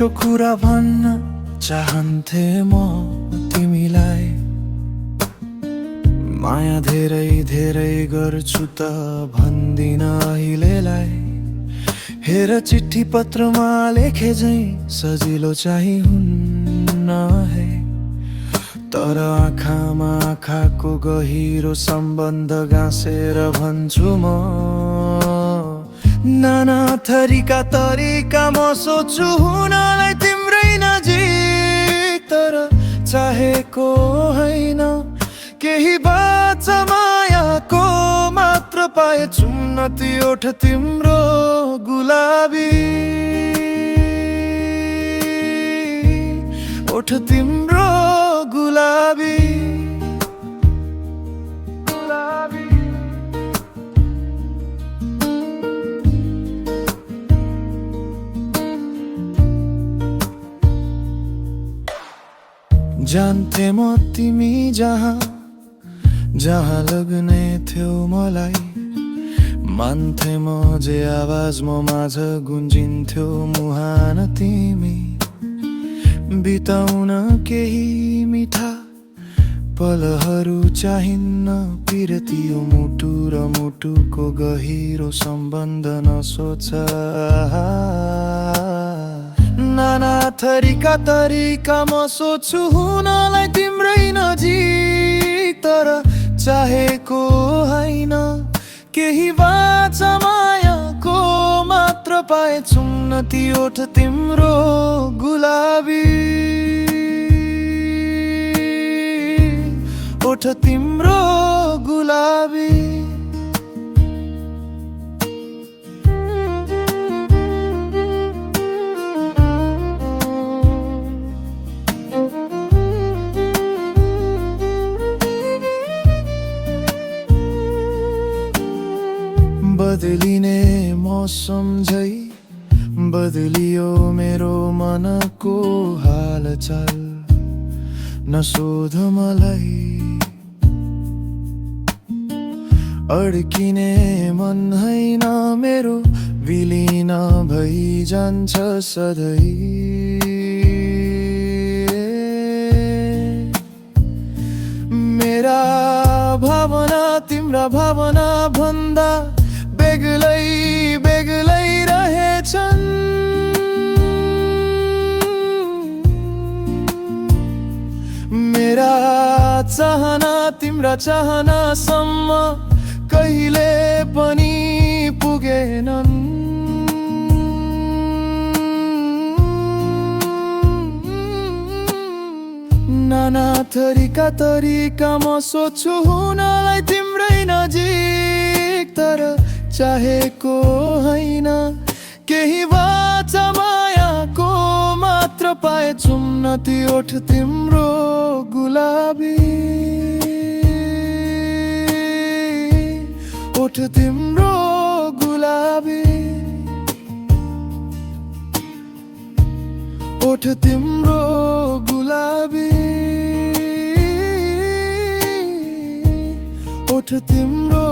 मिठो कुरा भन्न चाहन्थे म तिमीलाई। माया धेरै धेरै गर्छु त भन्दिन अहिलेलाई। हेर चिठी पत्रमा लेखे झै सजिलो चाहिँ हुन्न है, तर आँखामा आँखाको गहिरो सम्बन्ध गाँसेर भन्छु म। नाना थरीका तरिका म सोच्छु हुनलाई तिम्रै नजिक, तर चाहेको होइन केही बाचा मायाको मात्र पाए चुम्न ती ओठ तिम्रो गुलाबी, ओठ तिम्रो गुलाबी गुलाबी। जान्थे म तिमी जहाँ जहाँ लग्ने थियो मलाई, मान्थे म जे आवाज म माझ गुन्जिन्थ्यो मुहान तिमी। बिताउन केही मिठा पलहरू चाहिन्न, पिरतियो मुटु र मुटुको गहिरो सम्बन्ध नसोच। नाना थरीका तरिका म सोच्छु हुनलाई तिम्रै नजिक, तर चाहेको होइन केही बाचा मायाको मात्र पाए चुम्न ती ओठ तिम्रो गुलाबी, ओठ तिम्रो गुलाबी। बदलिने मौसम झै बदलियो मेरो मनको हालचाल, नसोध मलाई अड्किने मन होइन मेरो, विलीन भइ जान्छ सधैँ। मेरा भावना तिम्रा भावना भन्दा बेग्लै बेग्लै रहेछन्। मेरा चाहना तिम्रा चाहनासम्म कहिले पनि पुगेनन्। नाना थरीका तरिका म सोच्छु हुनलाई तिम्रै नजिक, तर चाहेको होइन केही बाचा मायाको मात्र पाए चुम्न ती ओठ तिम्रो गुलाबी, ओठ तिम्रो गुलाबी, ओठ तिम्रो गुलाबी, ओठ तिम्रो